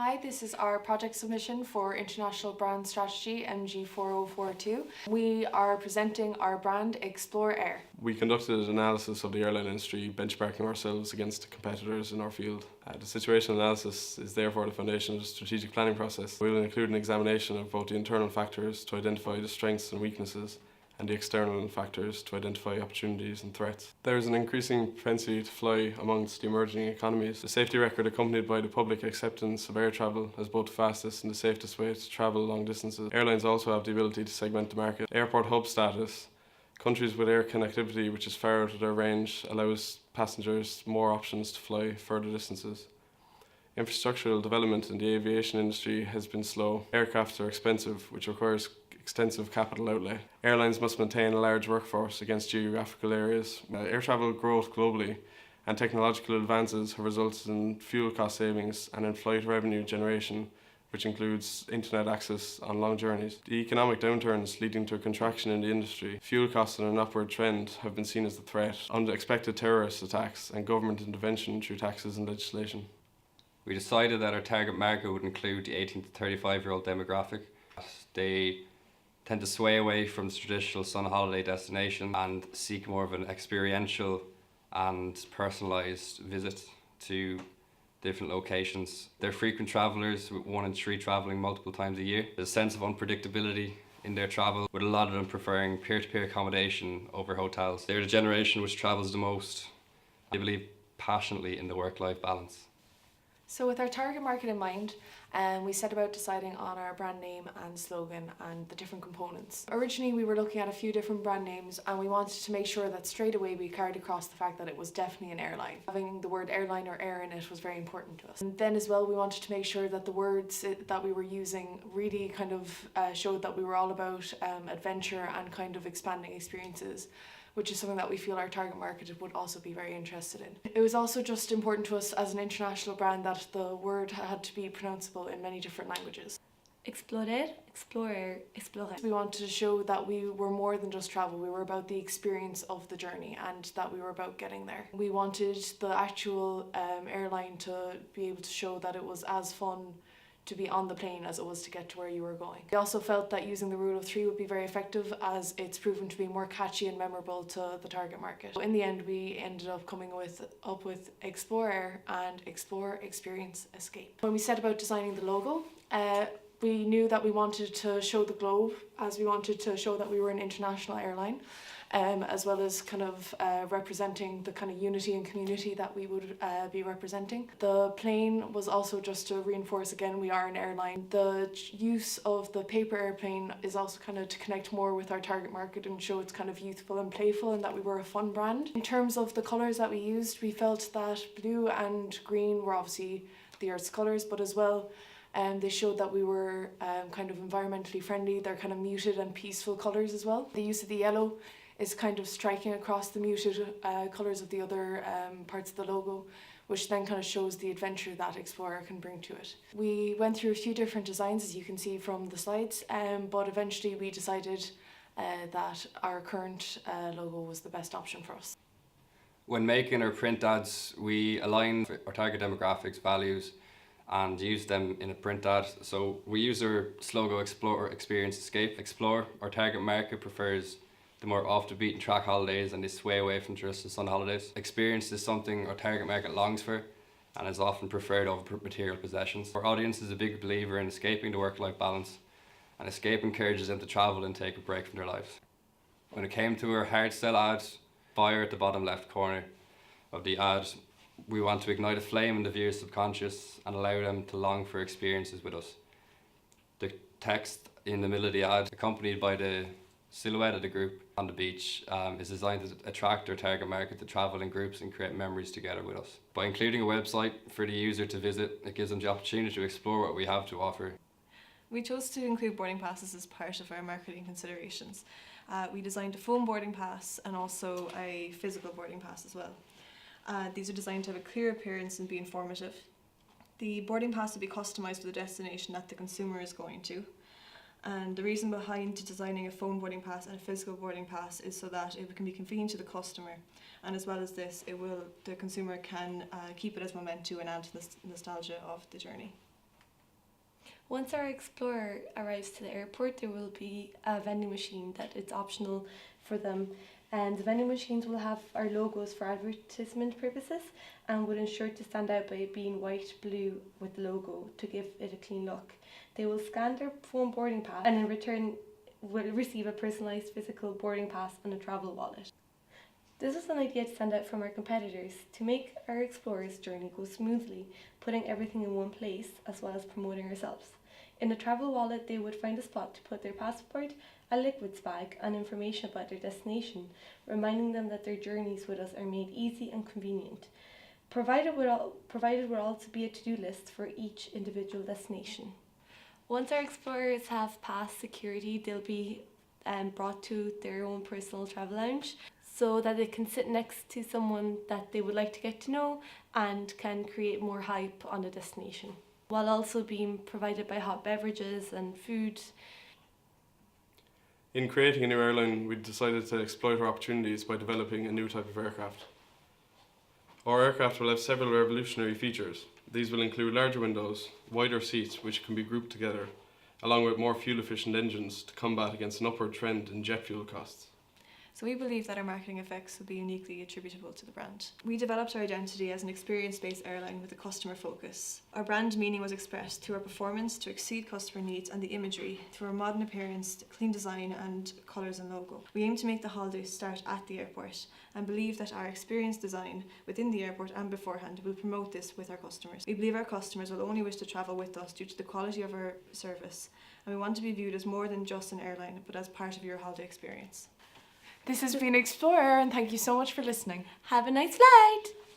Hi, this is our project submission for International Brand Strategy MG4042. We are presenting our brand ExploreAir. We conducted an analysis of the airline industry, benchmarking ourselves against competitors in our field. The situational analysis is therefore the foundation of the strategic planning process. We will include an examination of both the internal factors to identify the strengths and weaknesses, and the external factors to identify opportunities and threats. There is an increasing propensity to fly amongst the emerging economies. The safety record accompanied by the public acceptance of air travel as both the fastest and the safest way to travel long distances. Airlines also have the ability to segment the market. Airport hub status. Countries with air connectivity which is far out of their range allows passengers more options to fly further distances. Infrastructural development in the aviation industry has been slow. Aircraft are expensive, which requires extensive capital outlay. Airlines must maintain a large workforce against geographical areas. Air travel growth globally and technological advances have resulted in fuel cost savings and in-flight revenue generation, which includes internet access on long journeys. The economic downturns leading to a contraction in the industry, fuel costs and an upward trend have been seen as the threat, unexpected terrorist attacks and government intervention through taxes and legislation. We decided that our target market would include the 18 to 35-year-old demographic. They tend to sway away from the traditional sun holiday destination and seek more of an experiential and personalised visit to different locations. They're frequent travellers, with 1 in 3 travelling multiple times a year. There's a sense of unpredictability in their travel, with a lot of them preferring peer-to-peer accommodation over hotels. They're the generation which travels the most. They believe passionately in the work-life balance. So with our target market in mind, we set about deciding on our brand name and slogan and the different components. Originally we were looking at a few different brand names and we wanted to make sure that straight away we carried across the fact that it was definitely an airline. Having the word airline or air in it was very important to us. And then as well we wanted to make sure that the words that we were using really kind of showed that we were all about adventure and kind of expanding experiences, which is something that we feel our target market would also be very interested in. It was also just important to us as an international brand that the word had to be pronounceable in many different languages. ExploreAir, ExploreAir, ExploreAir. We wanted to show that we were more than just travel, we were about the experience of the journey and that we were about getting there. We wanted the actual airline to be able to show that it was as fun to be on the plane as it was to get to where you were going. We also felt that using the rule of 3 would be very effective as it's proven to be more catchy and memorable to the target market. In the end we ended up coming up with ExploreAir and Explore, Experience, Escape. When we set about designing the logo, we knew that we wanted to show the globe, as we wanted to show that we were an international airline, as well as kind of representing the kind of unity and community that we would be representing. The plane was also just to reinforce again we are an airline. The use of the paper airplane is also kind of to connect more with our target market and show it's kind of youthful and playful and that we were a fun brand. In terms of the colours that we used, we felt that blue and green were obviously the Earth's colours, but as well they showed that we were kind of environmentally friendly. They're kind of muted and peaceful colours as well. The use of the yellow is kind of striking across the muted colours of the other parts of the logo, which then kind of shows the adventure that ExploreAir can bring to it. We went through a few different designs, as you can see from the slides, but eventually we decided that our current logo was the best option for us. When making our print ads, we align our target demographics, values, and use them in a print ad. So we use our slogan Explore, Experience, Escape. Explore, our target market prefers the more off the beaten track holidays and they sway away from traditional sun holidays. Experience is something our target market longs for and is often preferred over material possessions. Our audience is a big believer in escaping the work-life balance, and escape encourages them to travel and take a break from their lives. When it came to our hard sell ad, fire at the bottom left corner of the ad, we want to ignite a flame in the viewer's subconscious and allow them to long for experiences with us. The text in the middle of the ad, accompanied by the silhouette of the group on the beach, is designed to attract our target market to travel in groups and create memories together with us. By including a website for the user to visit, it gives them the opportunity to explore what we have to offer. We chose to include boarding passes as part of our marketing considerations. We designed a foam boarding pass and also a physical boarding pass as well. These are designed to have a clear appearance and be informative. The boarding pass will be customised for the destination that the consumer is going to. And the reason behind designing a phone boarding pass and a physical boarding pass is so that it can be convenient to the customer, and as well as this, the consumer can keep it as memento and add to the nostalgia of the journey. Once our Explorer arrives to the airport, there will be a vending machine that it's optional for them. And the vending machines will have our logos for advertisement purposes and will ensure to stand out by it being white, blue with the logo to give it a clean look. They will scan their phone boarding pass and in return will receive a personalised physical boarding pass and a travel wallet. This was an idea to stand out from our competitors to make our Explorer's journey go smoothly, putting everything in one place as well as promoting ourselves. In the travel wallet, they would find a spot to put their passport, a liquids bag and information about their destination, reminding them that their journeys with us are made easy and convenient. Provided would also be a to-do list for each individual destination. Once our Explorers have passed security, they'll be brought to their own personal travel lounge so that they can sit next to someone that they would like to get to know and can create more hype on the destination, while also being provided by hot beverages and food. In creating a new airline, we decided to exploit our opportunities by developing a new type of aircraft. Our aircraft will have several revolutionary features. These will include larger windows, wider seats which can be grouped together, along with more fuel-efficient engines to combat against an upward trend in jet fuel costs. So we believe that our marketing effects will be uniquely attributable to the brand. We developed our identity as an experience-based airline with a customer focus. Our brand meaning was expressed through our performance to exceed customer needs and the imagery, through our modern appearance, clean design and colours and logo. We aim to make the holiday start at the airport and believe that our experience design within the airport and beforehand will promote this with our customers. We believe our customers will only wish to travel with us due to the quality of our service, and we want to be viewed as more than just an airline but as part of your holiday experience. This has been ExploreAir, and thank you so much for listening. Have a nice flight!